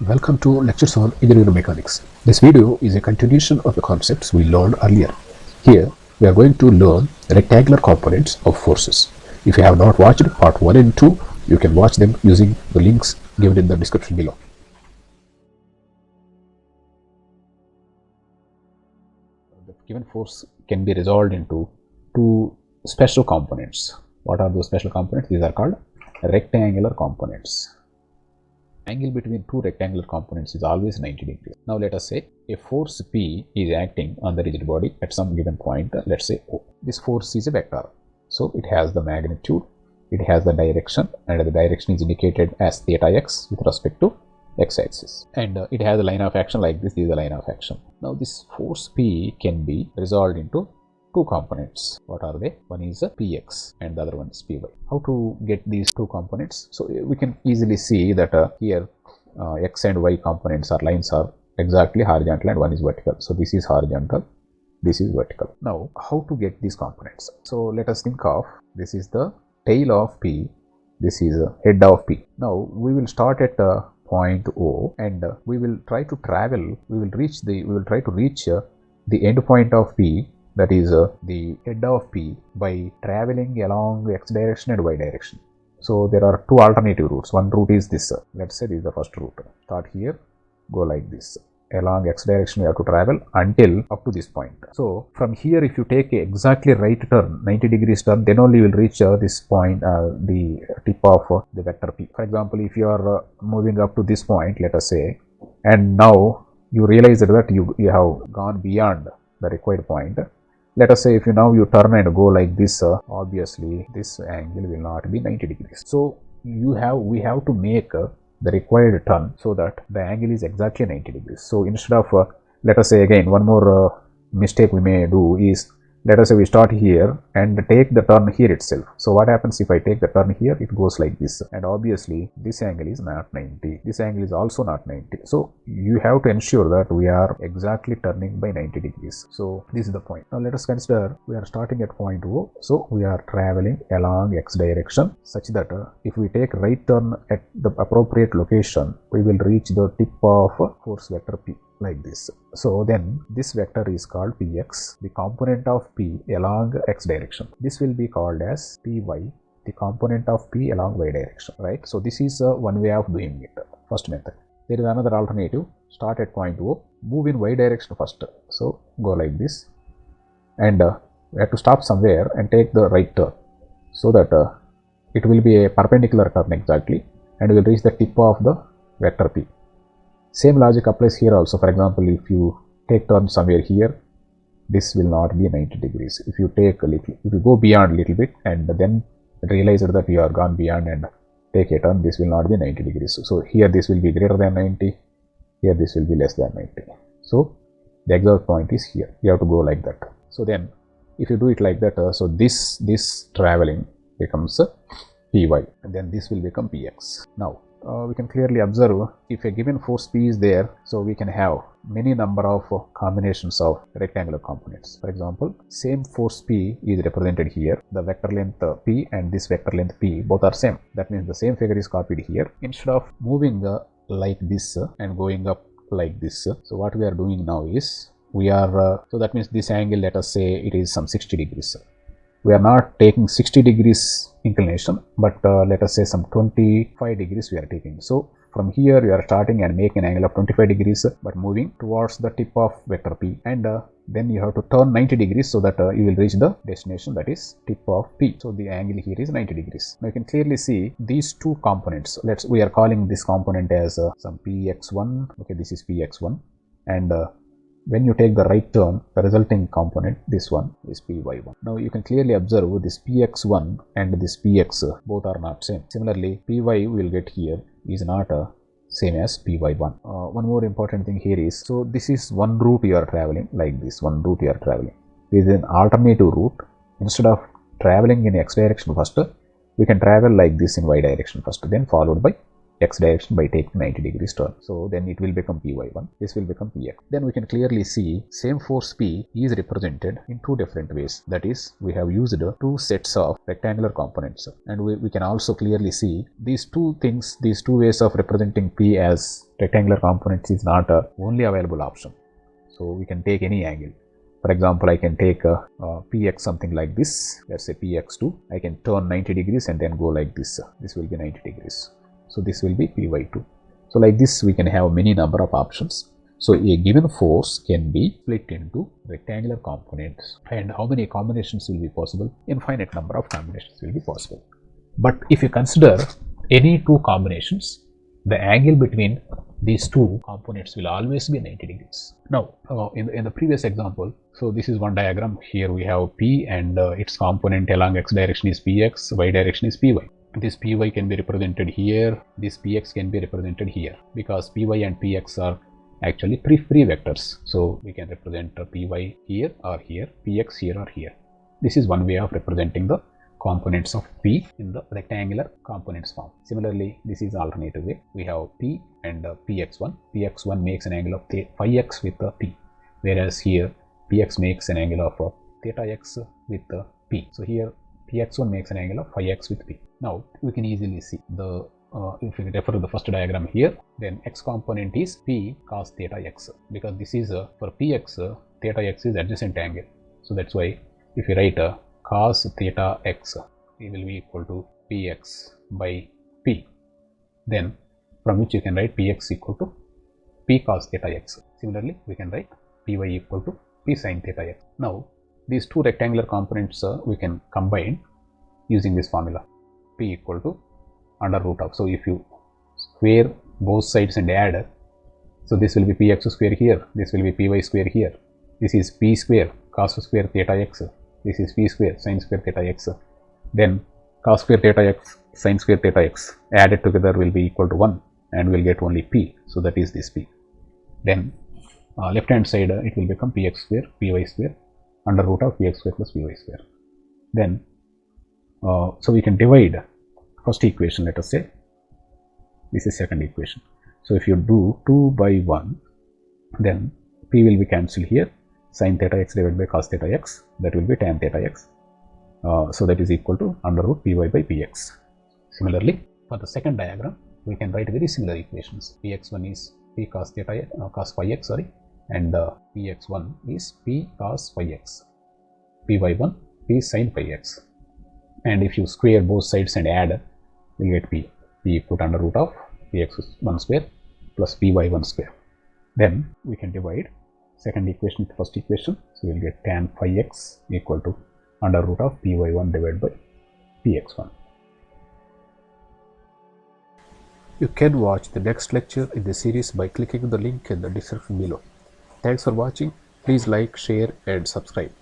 Welcome to lectures on engineering mechanics. This video is a continuation of the concepts we learned earlier. Here we are going to learn rectangular components of forces. If you have not watched part 1 and 2, you can watch them using the links given in the description below. The given force can be resolved into two special components. What are those special components? These are called rectangular components. Angle between two rectangular components is always 90 degrees. Now let us say a force P is acting on the rigid body at some given point, let's say O. This force is a vector. So it has the magnitude, it has the direction, and the direction is indicated as theta x with respect to x-axis. And it has a line of action like this is the line of action. Now this force P can be resolved into two components. What are they? One is px and the other one is py. How to get these two components? So we can easily see that here x and y components or lines are exactly horizontal and one is vertical. So this is horizontal, this is vertical. Now how to get these components? So let us think of this is the tail of P, this is head of P. Now we will start at point O and we will try to travel, we will try to reach the end point of P, that is the head of P, by traveling along x direction and y direction. So there are two alternative routes. One route is this. Let's say this is the first route. Start here, go like this. Along x direction we have to travel until up to this point. So from here if you take a exactly right turn, 90 degrees turn, then only you will reach this point, the tip of the vector P. For example, if you are moving up to this point, let us say, and now you realize that you have gone beyond the required point. Let us say if you turn and go like this, obviously this angle will not be 90 degrees. So we have to make the required turn so that the angle is exactly 90 degrees. So instead of let us say again, one more mistake we may do is, let us say we start here and take the turn here itself. So what happens if I take the turn here? It goes like this, and obviously this angle is not 90. This angle is also not 90. So you have to ensure that we are exactly turning by 90 degrees. So this is the point. Now let us consider we are starting at point O. So we are traveling along x direction such that if we take right turn at the appropriate location, we will reach the tip of force vector P like this. So then this vector is called Px, the component of P along x direction. This will be called as Py, the component of P along y direction, right? So this is one way of doing it, first method. There is another alternative. Start at point O, move in y direction first. So go like this, and we have to stop somewhere and take the right turn, so that it will be a perpendicular turn exactly, and we will reach the tip of the vector P. Same logic applies here also. For example, if you take turn somewhere here, this will not be 90 degrees. If you take a little, if you go beyond a little bit and then realize that you are gone beyond and take a turn, this will not be 90 degrees. So here this will be greater than 90, here this will be less than 90. So the exact point is here. You have to go like that. So then if you do it like that, so this traveling becomes Py, and then this will become Px. Now we can clearly observe if a given force P is there, so we can have many number of combinations of rectangular components. For example, same force P is represented here. The vector length P and this vector length P both are same. That means the same figure is copied here. Instead of moving like this and going up like this, so what we are doing now is we are so that means this angle, let us say it is some 60 degrees. We are not taking 60 degrees inclination, but let us say some 25 degrees we are taking. So from here we are starting and making an angle of 25 degrees, but moving towards the tip of vector P, and then you have to turn 90 degrees so that you will reach the destination, that is tip of P. So the angle here is 90 degrees. Now you can clearly see these two components. We are calling this component as some Px1. Okay, this is Px1, and when you take the right turn, the resulting component, this one, is Py1. Now you can clearly observe this Px1 and this Px both are not same. Similarly, Py we will get here is not same as Py1. One more important thing here is, so this is one route you are traveling like this, one route you are traveling. This is an alternative route. Instead of traveling in x direction first, we can travel like this in y direction first, then followed by x direction by taking 90 degrees turn. So then it will become Py1, this will become Px. Then we can clearly see same force P is represented in two different ways. That is, we have used two sets of rectangular components, and we can also clearly see these two things, these two ways of representing P as rectangular components is not a only available option. So we can take any angle. For example, I can take Px something like this, let's say Px2, I can turn 90 degrees and then go like this, this will be 90 degrees. So this will be Py2. So like this we can have many number of options. So a given force can be split into rectangular components, and how many combinations will be possible? Infinite number of combinations will be possible. But if you consider any two combinations, the angle between these two components will always be 90 degrees. Now, in the previous example, so this is one diagram. Here we have P and its component along x direction is Px, y direction is Py. This Py can be represented here, this Px can be represented here, because Py and Px are actually free vectors. So we can represent Py here or here, Px here or here. This is one way of representing the components of P in the rectangular components form. Similarly, this is alternative way. We have P and Px1. Px1 makes an angle of phi x with P, whereas here Px makes an angle of theta x with P. So here Px1 makes an angle of phi x with P. Now we can easily see the if we refer to the first diagram here, then x component is P cos theta x, because this is for Px theta x is adjacent angle. So that's why if we write cos theta x, it will be equal to Px by P, then from which you can write Px equal to P cos theta x. Similarly, we can write Py equal to P sin theta x. Now these two rectangular components we can combine using this formula, P equal to under root of, so if you square both sides and add, so this will be Px square here, this will be Py square here, this is P square cos square theta x, this is P square sin square theta x, then cos square theta x sin square theta x added together will be equal to 1, and we'll get only P, so that is this P. Then left hand side it will become Px square Py square under root of Px square plus Py square. Then so we can divide first equation, let us say this is second equation. So if you do 2 by 1, then P will be cancelled here, sin theta x divided by cos theta x, that will be tan theta x. So that is equal to under root Py by Px. Similarly, for the second diagram, we can write very similar equations. Px1 is P cos theta cos phi x, sorry, and Px1 is P cos phi x, Py1 P sin phi x, and if you square both sides and add, we get P equal to under root of Px1 square plus Py1 square. Then we can divide second equation with first equation, so we will get tan phi x equal to under root of Py1 divided by Px1. You can watch the next lecture in the series by clicking the link in the description below. Thanks for watching. Please like, share and subscribe.